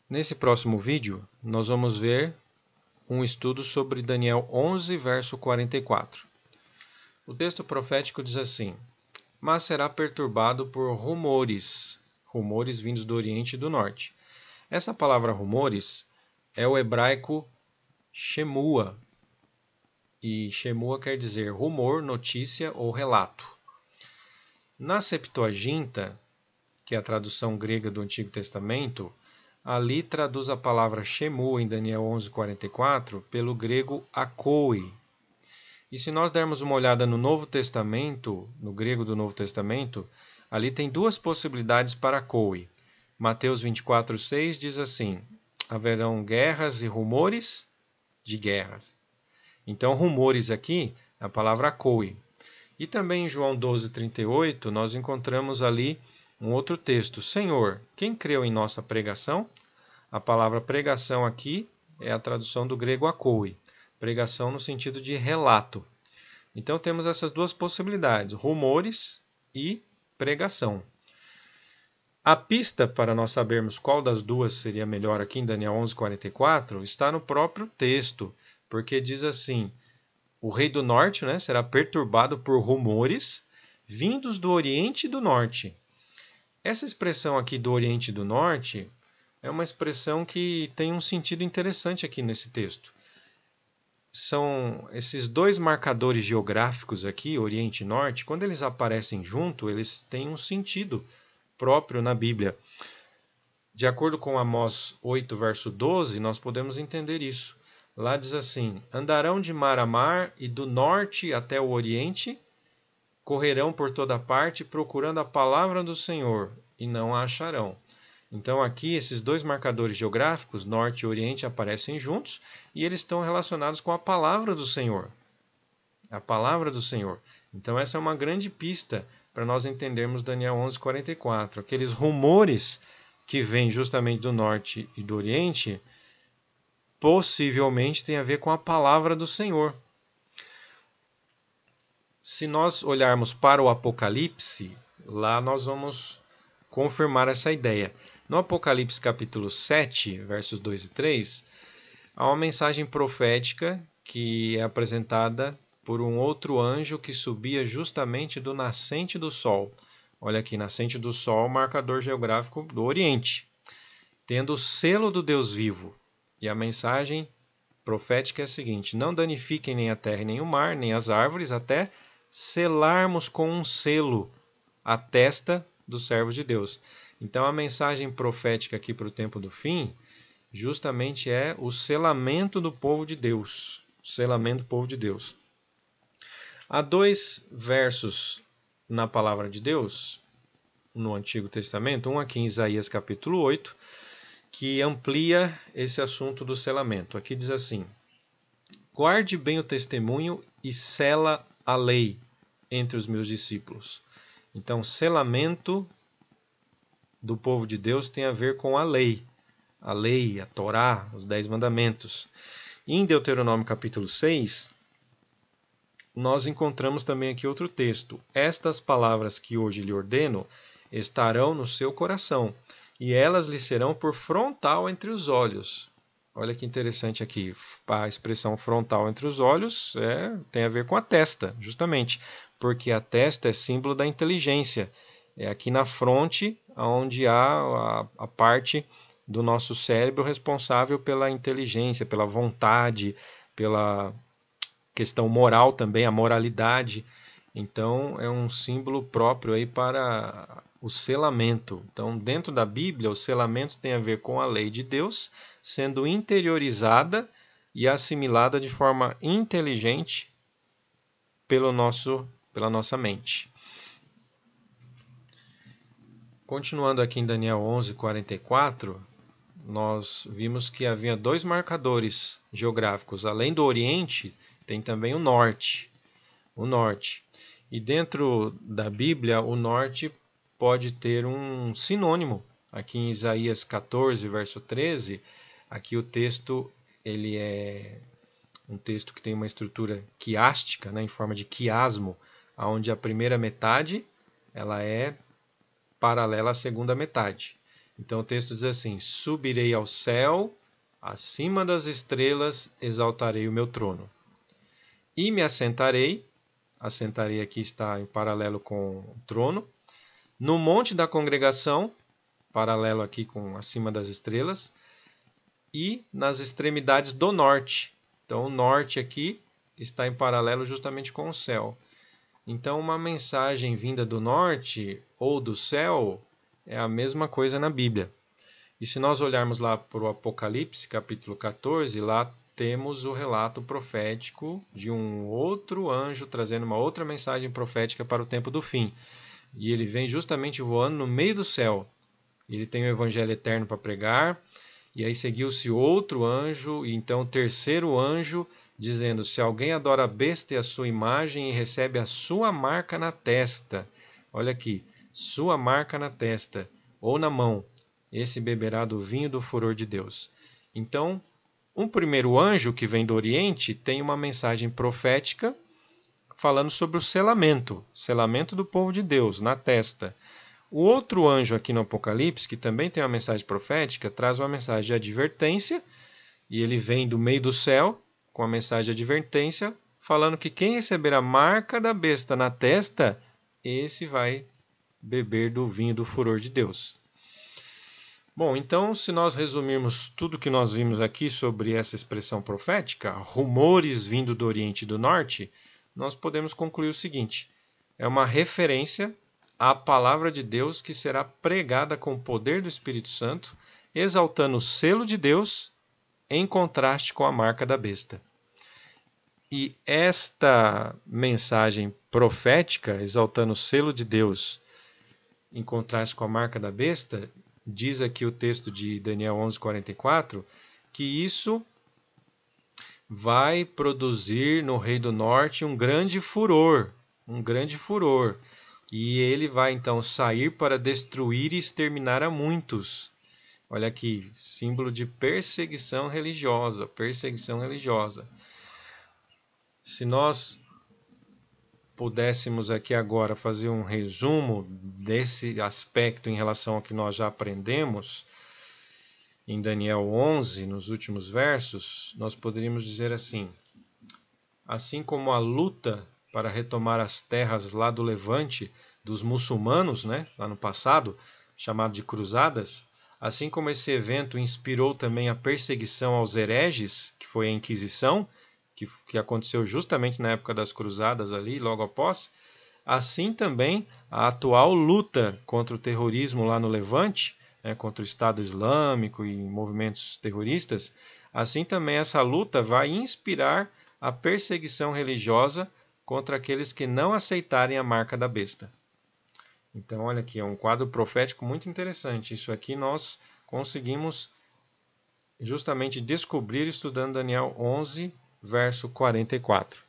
Nesse próximo vídeo, nós vamos ver um estudo sobre Daniel 11, verso 44. O texto profético diz assim: mas será perturbado por rumores vindos do Oriente e do Norte. Essa palavra rumores é o hebraico shemua, e shemua quer dizer rumor, notícia ou relato. Na Septuaginta, que é a tradução grega do Antigo Testamento, ali traduz a palavra shemua em Daniel 11:44 pelo grego akoi. E se nós dermos uma olhada no Novo Testamento, no grego do Novo Testamento, ali tem duas possibilidades para akoi. Mateus 24:6 diz assim: haverão guerras e rumores de guerras. Então, rumores aqui é a palavra akoi. E também em João 12:38 nós encontramos ali um outro texto: Senhor, quem creu em nossa pregação? A palavra pregação aqui é a tradução do grego akoi, pregação no sentido de relato. Então temos essas duas possibilidades, rumores e pregação. A pista para nós sabermos qual das duas seria melhor aqui em Daniel 11:44 está no próprio texto, porque diz assim: o rei do norte, será perturbado por rumores vindos do Oriente e do Norte. Essa expressão aqui do Oriente e do Norte é uma expressão que tem um sentido interessante aqui nesse texto. São esses dois marcadores geográficos aqui, Oriente e Norte, quando eles aparecem junto, eles têm um sentido próprio na Bíblia. De acordo com Amós 8, verso 12, nós podemos entender isso. Lá diz assim: andarão de mar a mar e do norte até o oriente, correrão por toda parte procurando a palavra do Senhor e não a acharão. Então aqui esses dois marcadores geográficos, norte e oriente, aparecem juntos e eles estão relacionados com a palavra do Senhor. A palavra do Senhor. Então essa é uma grande pista para nós entendermos Daniel 11:44. Aqueles rumores que vêm justamente do norte e do oriente possivelmente têm a ver com a palavra do Senhor. Se nós olharmos para o Apocalipse, lá nós vamos confirmar essa ideia. No Apocalipse capítulo 7, versos 2 e 3, há uma mensagem profética que é apresentada por um outro anjo que subia justamente do nascente do sol. Olha aqui, nascente do sol, marcador geográfico do Oriente, tendo o selo do Deus vivo. E a mensagem profética é a seguinte: não danifiquem nem a terra, nem o mar, nem as árvores, até selarmos com um selo a testa do servo de Deus. Então a mensagem profética aqui para o tempo do fim justamente é o selamento do povo de Deus. O selamento do povo de Deus. Há dois versos na palavra de Deus, no Antigo Testamento, um aqui em Isaías capítulo 8, que amplia esse assunto do selamento. Aqui diz assim: guarde bem o testemunho e sela a lei entre os meus discípulos. Então, selamento do povo de Deus tem a ver com a lei, a Torá, os 10 mandamentos. Em Deuteronômio capítulo 6, nós encontramos também aqui outro texto: estas palavras que hoje lhe ordeno estarão no seu coração, e elas lhe serão por frontal entre os olhos. Olha que interessante aqui, a expressão frontal entre os olhos tem a ver com a testa, justamente, porque a testa é símbolo da inteligência. É aqui na fronte onde há a parte do nosso cérebro responsável pela inteligência, pela vontade, pela questão moral também, a moralidade. Então é um símbolo próprio aí para o selamento. Então, dentro da Bíblia, o selamento tem a ver com a lei de Deus sendo interiorizada e assimilada de forma inteligente pela nossa mente. Continuando aqui em Daniel 11:44, nós vimos que havia dois marcadores geográficos. Além do Oriente, tem também o Norte. E dentro da Bíblia, o Norte pode ter um sinônimo. Aqui em Isaías 14, verso 13, aqui o texto ele é um texto que tem uma estrutura quiástica, em forma de quiasmo, onde a primeira metade ela é paralela à segunda metade. Então o texto diz assim: subirei ao céu, acima das estrelas exaltarei o meu trono. E me assentarei aqui está em paralelo com o trono, no monte da congregação, paralelo aqui com acima das estrelas, e nas extremidades do norte. Então o norte aqui está em paralelo justamente com o céu. Então uma mensagem vinda do norte ou do céu é a mesma coisa na Bíblia. E se nós olharmos lá para o Apocalipse, capítulo 14, lá temos o relato profético de um outro anjo trazendo uma outra mensagem profética para o tempo do fim. E ele vem justamente voando no meio do céu. Ele tem o evangelho eterno para pregar. E aí seguiu-se outro anjo, e então o terceiro anjo, dizendo: se alguém adora a besta e a sua imagem e recebe a sua marca na testa, olha aqui, sua marca na testa ou na mão, esse beberá do vinho do furor de Deus. Então, um primeiro anjo que vem do Oriente tem uma mensagem profética falando sobre o selamento do povo de Deus na testa. O outro anjo aqui no Apocalipse, que também tem uma mensagem profética, traz uma mensagem de advertência, e ele vem do meio do céu com a mensagem de advertência, falando que quem receber a marca da besta na testa, esse vai beber do vinho do furor de Deus. Bom, então, se nós resumirmos tudo que nós vimos aqui sobre essa expressão profética, rumores vindo do Oriente e do Norte, nós podemos concluir o seguinte: é uma referência à palavra de Deus que será pregada com o poder do Espírito Santo, exaltando o selo de Deus em contraste com a marca da besta. E esta mensagem profética, exaltando o selo de Deus em contraste com a marca da besta, diz aqui o texto de Daniel 11:44, que isso vai produzir no Rei do Norte um grande furor. E ele vai então sair para destruir e exterminar a muitos. Olha aqui, símbolo de perseguição religiosa. Se nós pudéssemos aqui agora fazer um resumo desse aspecto em relação ao que nós já aprendemos em Daniel 11, nos últimos versos, nós poderíamos dizer assim: assim como a luta para retomar as terras lá do Levante dos muçulmanos, lá no passado, chamado de cruzadas, assim como esse evento inspirou também a perseguição aos hereges, que foi a Inquisição, que aconteceu justamente na época das cruzadas ali, logo após, assim também a atual luta contra o terrorismo lá no Levante, contra o Estado Islâmico e movimentos terroristas, assim também essa luta vai inspirar a perseguição religiosa contra aqueles que não aceitarem a marca da besta. Então, olha aqui, é um quadro profético muito interessante. Isso aqui nós conseguimos justamente descobrir estudando Daniel 11, verso 44.